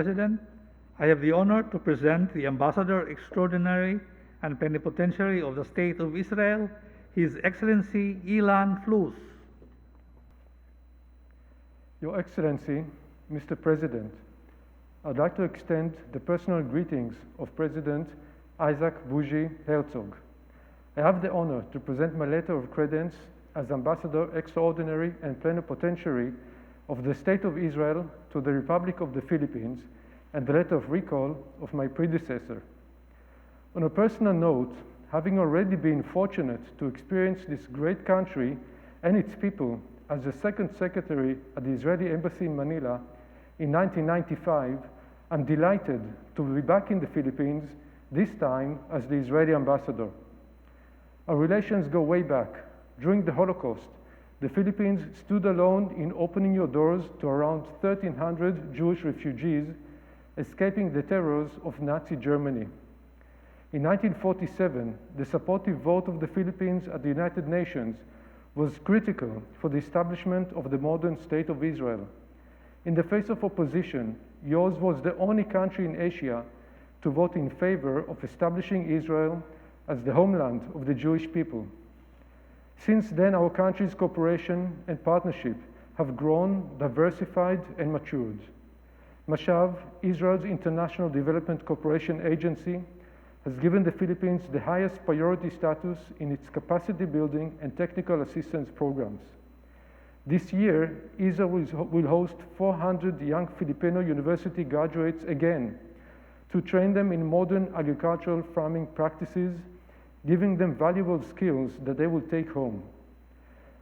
President, I have the honor to present the Ambassador Extraordinary and Plenipotentiary of the State of Israel, His Excellency Ilan Flus. Your Excellency, Mr. President, I'd like to extend the personal greetings of President Isaac Bougie Herzog. I have the honor to present my letter of credence as Ambassador Extraordinary and Plenipotentiary of the State of Israel to the Republic of the Philippines and the letter of recall of my predecessor. On a personal note, having already been fortunate to experience this great country and its people as the second secretary at the Israeli Embassy in Manila in 1995, I'm delighted to be back in the Philippines, this time as the Israeli ambassador. Our relations go way back. During the Holocaust, the Philippines stood alone in opening your doors to around 1,300 Jewish refugees escaping the terrors of Nazi Germany. In 1947, the supportive vote of the Philippines at the United Nations was critical for the establishment of the modern State of Israel. In the face of opposition, yours was the only country in Asia to vote in favor of establishing Israel as the homeland of the Jewish people. Since then, our country's cooperation and partnership have grown, diversified, and matured. Mashav, Israel's International Development Cooperation Agency, has given the Philippines the highest priority status in its capacity building and technical assistance programs. This year, Israel will host 400 young Filipino university graduates again to train them in modern agricultural farming practices, giving them valuable skills that they will take home.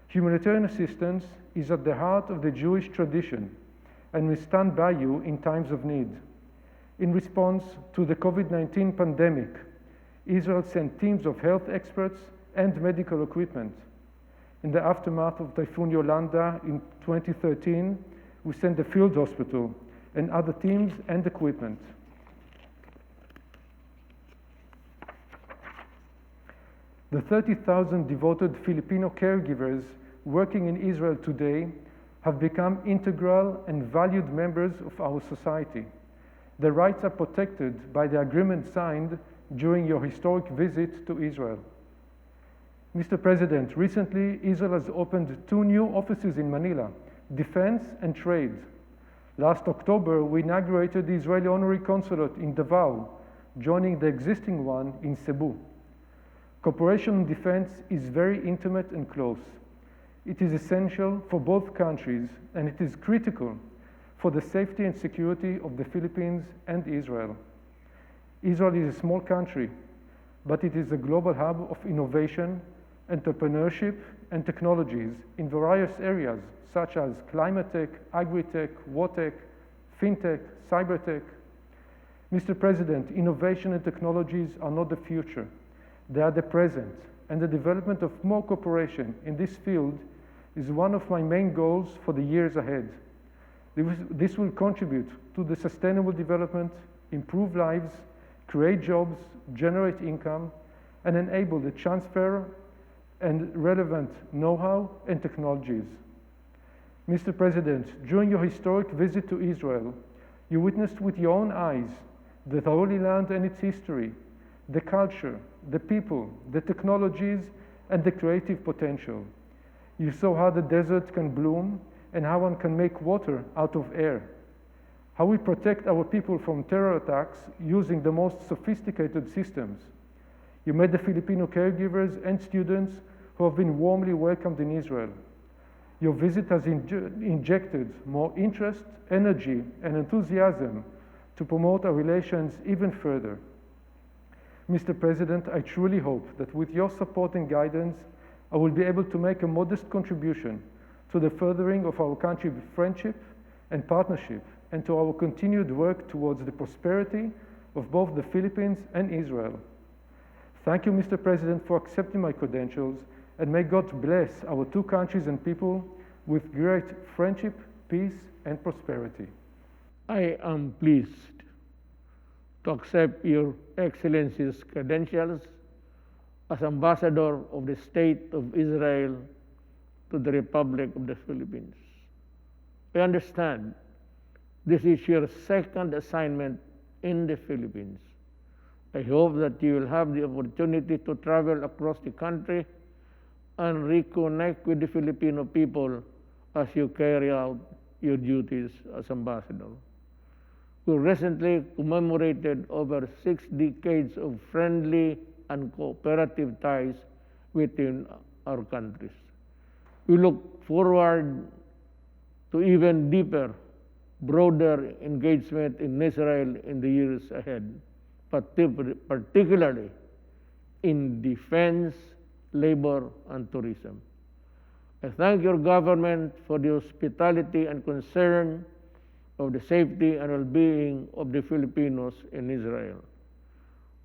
Humanitarian assistance is at the heart of the Jewish tradition and will stand by you in times of need. In response to the COVID-19 pandemic, Israel sent teams of health experts and medical equipment. In the aftermath of Typhoon Yolanda in 2013, we sent a field hospital and other teams and equipment. The 30,000 devoted Filipino caregivers working in Israel today have become integral and valued members of our society. Their rights are protected by the agreement signed during your historic visit to Israel. Mr. President, recently Israel has opened 2 new offices in Manila, Defense and Trade. Last October, we inaugurated the Israeli Honorary Consulate in Davao, joining the existing one in Cebu. Cooperation in defense is very intimate and close. It is essential for both countries, and it is critical for the safety and security of the Philippines and Israel. Israel is a small country, but it is a global hub of innovation, entrepreneurship, and technologies in various areas such as climate tech, agri-tech, water tech, fintech, cyber tech. Mr. President, innovation and technologies are not the future. They are the present, and the development of more cooperation in this field is one of my main goals for the years ahead. This will contribute to the sustainable development, improve lives, create jobs, generate income, and enable the transfer and relevant know-how and technologies. Mr. President, during your historic visit to Israel, you witnessed with your own eyes the Holy Land and its history, the culture, the people, the technologies, and the creative potential. You saw how the desert can bloom and how one can make water out of air. How we protect our people from terror attacks using the most sophisticated systems. You met the Filipino caregivers and students who have been warmly welcomed in Israel. Your visit has injected more interest, energy, and enthusiasm to promote our relations even further. Mr. President, I truly hope that with your support and guidance, I will be able to make a modest contribution to the furthering of our country's friendship and partnership, and to our continued work towards the prosperity of both the Philippines and Israel. Thank you, Mr. President, for accepting my credentials, and may God bless our 2 countries and people with great friendship, peace, and prosperity. I am pleased to accept Your Excellency's credentials as Ambassador of the State of Israel to the Republic of the Philippines. I understand This is your second assignment in the Philippines. I hope that you will have the opportunity to travel across the country and reconnect with the Filipino people as you carry out your duties as ambassador. We recently commemorated over 6 decades of friendly and cooperative ties within our countries. We look forward to even deeper, broader engagement in Israel in the years ahead, particularly in defense, labor, and tourism. I thank your government for the hospitality and concern of the safety and well-being of the Filipinos in Israel.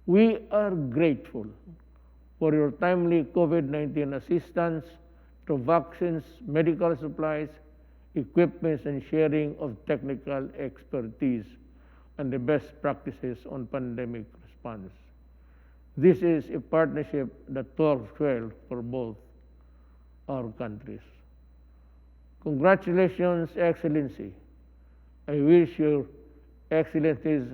We are grateful for your timely COVID-19 assistance through vaccines, medical supplies, equipment, and sharing of technical expertise and the best practices on pandemic response. This is a partnership that works well for both our countries. Congratulations, Excellency. I wish your Excellencies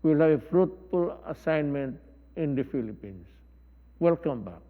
will have a fruitful assignment in the Philippines. Welcome back.